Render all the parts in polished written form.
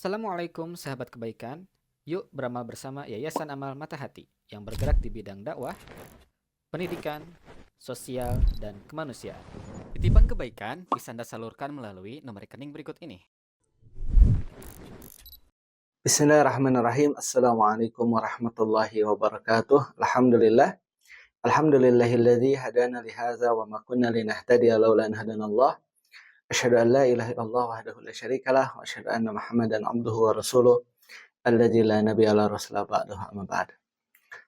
Assalamualaikum sahabat kebaikan. Yuk beramal bersama Yayasan Amal Mata Hati yang bergerak di bidang dakwah, pendidikan, sosial, dan kemanusiaan. Titipan kebaikan bisa Anda salurkan melalui nomor rekening berikut ini. Bismillahirrahmanirrahim. Assalamualaikum warahmatullahi wabarakatuh. Alhamdulillah. Alhamdulillahilladzi hadana lihadza wa ma kunna linahtadiya laula an hadanallah. Asyhadu an la ilaha illallah wahdahu la syarikalah wa asyhadu anna Muhammadan abduhu wa rasuluh alladzi la nabiyya la rasula ba'dahu amma ba'd.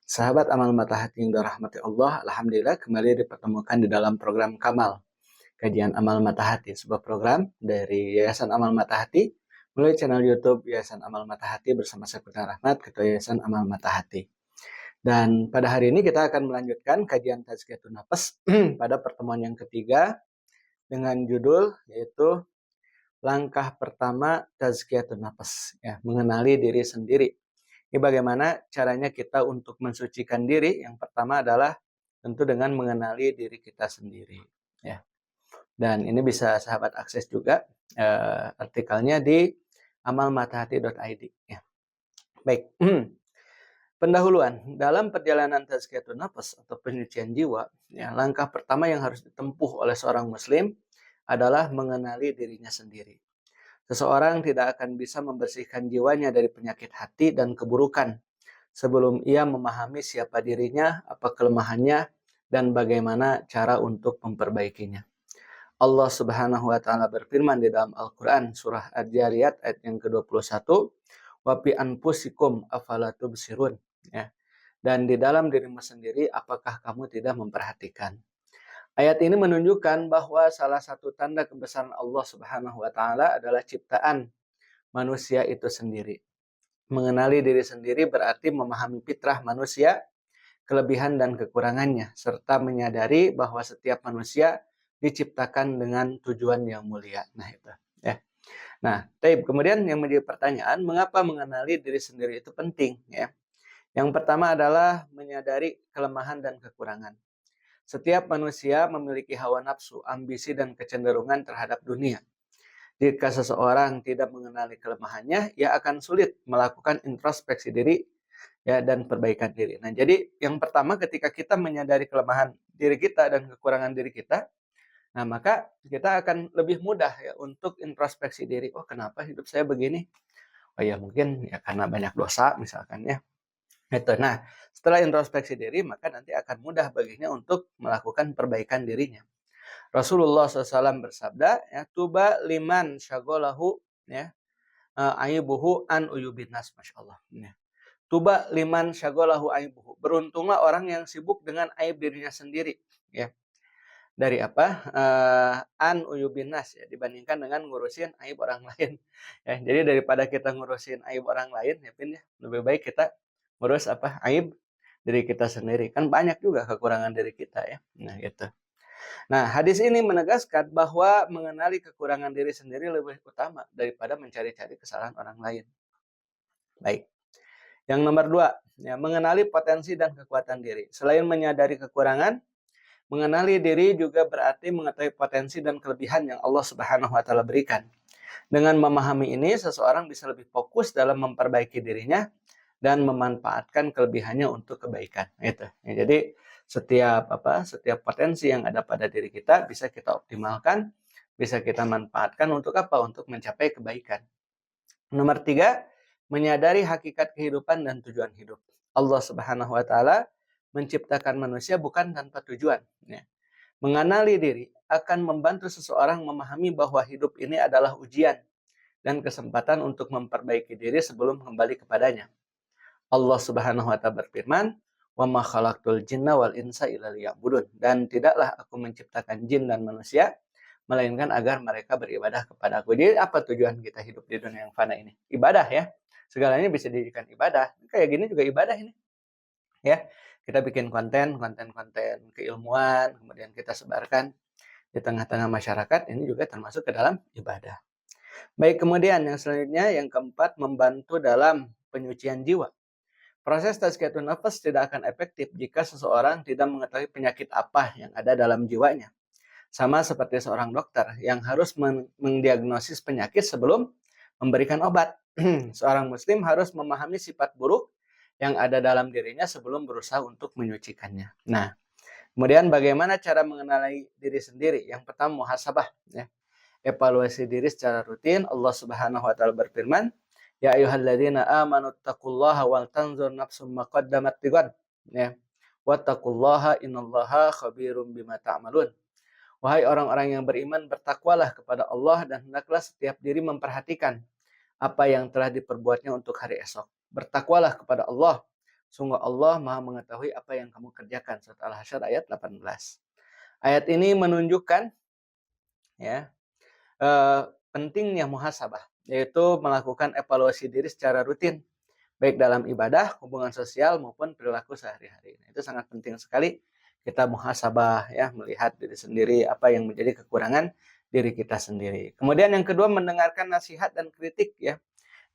Sahabat amal mata hati yang dirahmati Allah, alhamdulillah kembali dipertemukan di dalam program Kamal, kajian amal mata hati, sebuah program dari Yayasan Amal Mata Hati melalui channel YouTube Yayasan Amal Mata Hati bersama saya Kurnia Rahmat, Ketua Yayasan Amal Mata Hati. Dan pada hari ini kita akan melanjutkan kajian Tazkiyatun Nafas pada pertemuan yang ketiga dengan judul yaitu langkah pertama Tazkiyatun Nafas, ya, mengenali diri sendiri. Ini bagaimana caranya kita untuk mensucikan diri? Yang pertama adalah tentu dengan mengenali diri kita sendiri, ya. Dan ini bisa sahabat akses juga artikelnya di amalmatahati.id, ya. Baik. Pendahuluan dalam perjalanan tazkiyatun nafas atau penyucian jiwa, ya, langkah pertama yang harus ditempuh oleh seorang muslim adalah mengenali dirinya sendiri. Seseorang tidak akan bisa membersihkan jiwanya dari penyakit hati dan keburukan sebelum ia memahami siapa dirinya, apa kelemahannya, dan bagaimana cara untuk memperbaikinya. Allah Subhanahu wa taala berfirman di dalam Al-Qur'an surah Ad-Dzariyat ayat yang ke-21, "Wa fi anfusikum afala tubsirun." Ya. Dan di dalam dirimu sendiri apakah kamu tidak memperhatikan? Ayat ini menunjukkan bahwa salah satu tanda kebesaran Allah Subhanahu wa taala adalah ciptaan manusia itu sendiri. Mengenali diri sendiri berarti memahami fitrah manusia, kelebihan dan kekurangannya, serta menyadari bahwa setiap manusia diciptakan dengan tujuan yang mulia. Nah, itu, ya. Nah, kemudian yang menjadi pertanyaan, mengapa mengenali diri sendiri itu penting, ya? Yang pertama adalah menyadari kelemahan dan kekurangan. Setiap manusia memiliki hawa nafsu, ambisi, dan kecenderungan terhadap dunia. Jika seseorang tidak mengenali kelemahannya, ia akan sulit melakukan introspeksi diri, ya, dan perbaikan diri. Nah, jadi yang pertama ketika kita menyadari kelemahan diri kita dan kekurangan diri kita, nah maka kita akan lebih mudah ya untuk introspeksi diri. Oh, kenapa hidup saya begini? Oh ya mungkin ya karena banyak dosa misalkan, ya. Itu. Nah, setelah introspeksi diri maka nanti akan mudah baginya untuk melakukan perbaikan dirinya. Rasulullah SAW bersabda, ya, tuba liman syagolahu, ya, aibuhu an uyubin nas, masya Allah. Ya. Tuba liman syagolahu aibuhu. Beruntunglah orang yang sibuk dengan aib dirinya sendiri, ya. Dari apa? An uyubin nas, ya, dibandingkan dengan ngurusin aib orang lain. Ya, jadi daripada kita ngurusin aib orang lain, ya, Pin, ya, lebih baik kita ngurus apa? Aib diri kita sendiri. Kan banyak juga kekurangan diri kita, ya. Nah, gitu. Nah, hadis ini menegaskan bahwa mengenali kekurangan diri sendiri lebih utama daripada mencari-cari kesalahan orang lain. Baik. Yang nomor 2, ya, mengenali potensi dan kekuatan diri. Selain menyadari kekurangan, mengenali diri juga berarti mengetahui potensi dan kelebihan yang Allah Subhanahu wa taala berikan. Dengan memahami ini, seseorang bisa lebih fokus dalam memperbaiki dirinya dan memanfaatkan kelebihannya untuk kebaikan. Gitu. Ya, jadi setiap potensi yang ada pada diri kita bisa kita optimalkan, bisa kita manfaatkan untuk apa? Untuk mencapai kebaikan. Nomor 3, menyadari hakikat kehidupan dan tujuan hidup. Allah Subhanahu wa taala menciptakan manusia bukan tanpa tujuan, ya. Mengenali diri akan membantu seseorang memahami bahwa hidup ini adalah ujian dan kesempatan untuk memperbaiki diri sebelum kembali kepadanya. Allah Subhanahu wa taala berfirman, "Wa ma khalaqtul jinna wal insa illa liya'budun." Dan tidaklah aku menciptakan jin dan manusia melainkan agar mereka beribadah kepadaku. Jadi apa tujuan kita hidup di dunia yang fana ini? Ibadah, ya. Segalanya bisa dijadikan ibadah. Kayak gini juga ibadah ini, ya. Kita bikin konten keilmuan, kemudian kita sebarkan di tengah-tengah masyarakat, ini juga termasuk ke dalam ibadah. Baik, kemudian yang selanjutnya, yang keempat, membantu dalam penyucian jiwa. Proses tazkiyatun nafas tidak akan efektif jika seseorang tidak mengetahui penyakit apa yang ada dalam jiwanya. Sama seperti seorang dokter yang harus mendiagnosis penyakit sebelum memberikan obat. seorang muslim harus memahami sifat buruk yang ada dalam dirinya sebelum berusaha untuk menyucikannya. Nah, kemudian bagaimana cara mengenali diri sendiri? Yang pertama muhasabah, ya. Evaluasi diri secara rutin. Allah Subhanahu wa taala berfirman, "Ya ayyuhalladzina amanu taqullaha wal tanzur nafsum ma qaddamat lighad." Ya. Wattaqullaha innallaha khabirum bima ta'malun. Wahai orang-orang yang beriman, bertakwalah kepada Allah dan hendaklah setiap diri memperhatikan apa yang telah diperbuatnya untuk hari esok. Bertakwalah kepada Allah. Sungguh Allah Maha mengetahui apa yang kamu kerjakan. Surat Al-Hasyr ayat 18. Ayat ini menunjukkan ya pentingnya muhasabah, yaitu melakukan evaluasi diri secara rutin, baik dalam ibadah, hubungan sosial maupun perilaku sehari-hari. Itu sangat penting sekali kita muhasabah ya, melihat diri sendiri apa yang menjadi kekurangan diri kita sendiri. Kemudian yang kedua mendengarkan nasihat dan kritik ya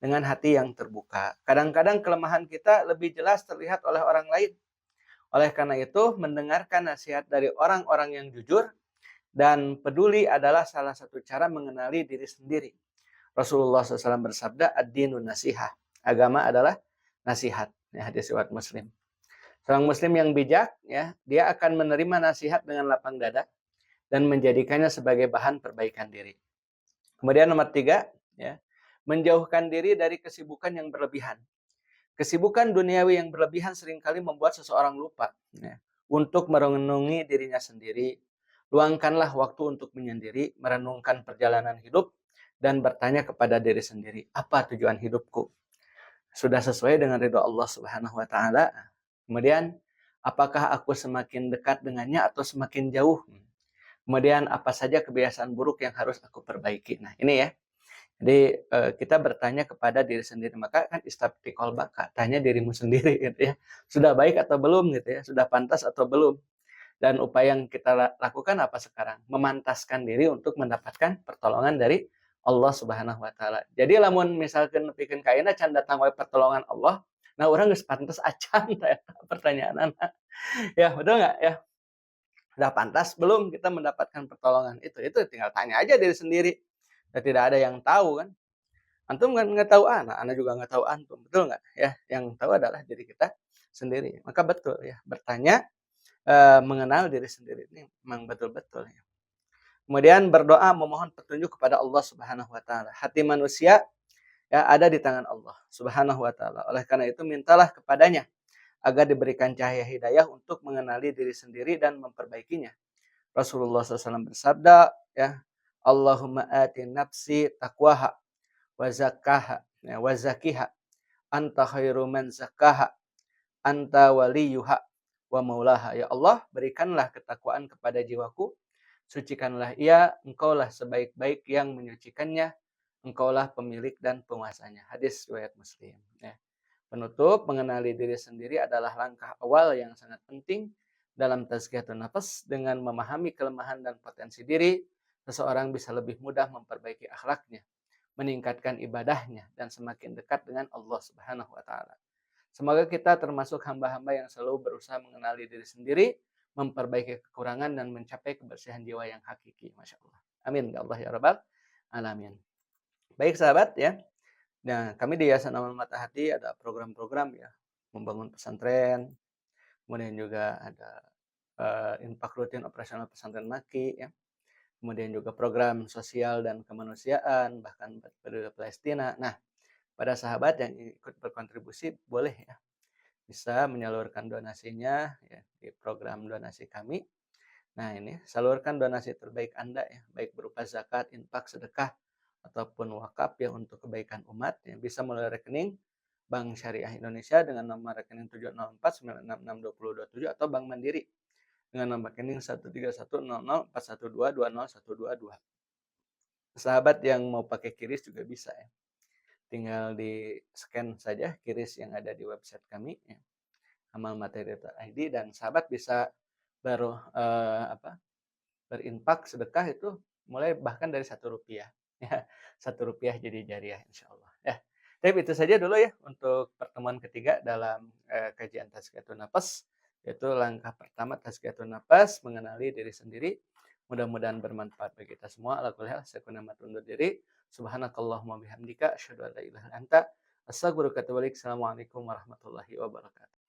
dengan hati yang terbuka. Kadang-kadang kelemahan kita lebih jelas terlihat oleh orang lain. Oleh karena itu, mendengarkan nasihat dari orang-orang yang jujur dan peduli adalah salah satu cara mengenali diri sendiri. Rasulullah SAW bersabda, ad-dinun nasihah. Agama adalah nasihat. Ya, hadis riwayat Muslim. Seorang Muslim yang bijak, ya, dia akan menerima nasihat dengan lapang dada dan menjadikannya sebagai bahan perbaikan diri. Kemudian nomor 3, ya, menjauhkan diri dari kesibukan yang berlebihan. Kesibukan duniawi yang berlebihan seringkali membuat seseorang lupa ya, untuk merenungi dirinya sendiri. Luangkanlah waktu untuk menyendiri, merenungkan perjalanan hidup, dan bertanya kepada diri sendiri, apa tujuan hidupku? Sudah sesuai dengan ridho Allah Subhanahu wa taala? Kemudian, apakah aku semakin dekat dengannya atau semakin jauh? Kemudian, apa saja kebiasaan buruk yang harus aku perbaiki? Nah, ini ya. Jadi kita bertanya kepada diri sendiri, maka kan istafti qalbaka, tanya dirimu sendiri gitu ya. Sudah baik atau belum gitu ya, sudah pantas atau belum. Dan upaya yang kita lakukan apa sekarang? Memantaskan diri untuk mendapatkan pertolongan dari Allah Subhanahu wa taala. Jadi lamun misalkan nepikeun ka ayeuna can datang wae pertolongan Allah, nah urang geus pantes acan eta pertanyaanna. Ya, betul nggak ya? Sudah pantas belum kita mendapatkan pertolongan itu? Itu tinggal tanya aja diri sendiri. Dan tidak ada yang tahu kan. Antum kan nggak tahu ana juga nggak tahu antum, betul nggak? Ya, yang tahu adalah diri kita sendiri. Maka betul ya, bertanya, mengenal diri sendiri ini memang betul-betul ya. Kemudian berdoa memohon petunjuk kepada Allah Subhanahu wa taala. Hati manusia ya ada di tangan Allah Subhanahu wa taala. Oleh karena itu mintalah kepadanya agar diberikan cahaya hidayah untuk mengenali diri sendiri dan memperbaikinya. Rasulullah SAW bersabda ya, Allahumma ati nafsi taqwaha wa zakkaha ya, wa zakiha anta khairu man zakkaha anta waliyuha wa maulaha. Ya Allah, berikanlah ketakwaan kepada jiwaku, sucikanlah ia, engkaulah sebaik-baik yang menyucikannya, engkaulah pemilik dan penguasanya. Hadis riwayat Muslim ya. Penutup, mengenali diri sendiri adalah langkah awal yang sangat penting dalam tazkiyatun nafas. Dengan memahami kelemahan dan potensi diri, seseorang bisa lebih mudah memperbaiki akhlaknya, meningkatkan ibadahnya, dan semakin dekat dengan Allah Subhanahu wa taala. Semoga kita termasuk hamba-hamba yang selalu berusaha mengenali diri sendiri, memperbaiki kekurangan, dan mencapai kebersihan jiwa yang hakiki. Masya Allah. Amin. Ya Allah ya Rabbal Alamin. Baik sahabat ya. Nah, kami di Yayasan Amal Mata Hati ada program-program ya, membangun pesantren, kemudian juga ada infak rutin operasional pesantren Maki ya, kemudian juga program sosial dan kemanusiaan, bahkan pada Palestina. Nah, pada sahabat yang ikut berkontribusi boleh ya, bisa menyalurkan donasinya ya, di program donasi kami. Nah, ini salurkan donasi terbaik Anda ya, baik berupa zakat, infak, sedekah, ataupun wakaf ya untuk kebaikan umat yang bisa melalui rekening Bank Syariah Indonesia dengan nomor rekening 704966227 atau Bank Mandiri dengan nomor rekening 1310041220122. Sahabat yang mau pakai QRIS juga bisa ya. Tinggal di scan saja QRIS yang ada di website kami ya, amalmateri.id, dan sahabat bisa baru berinfak sedekah itu mulai bahkan dari Rp1 ya. Rp1 jadi jariah insyaallah ya. Tapi itu saja dulu ya untuk pertemuan ketiga dalam kajian Tazkiyatun Nafas, yaitu langkah pertama Tazkiyatun Nafas, mengenali diri sendiri. Mudah-mudahan bermanfaat bagi kita semua. Ala kulli hal, saya Kunama undur diri. Subhanakallahumma bihamdika asyhadu an la ilaha illa anta astaghfiruka wa atubu ilaik. Assalamualaikum warahmatullahi wabarakatuh.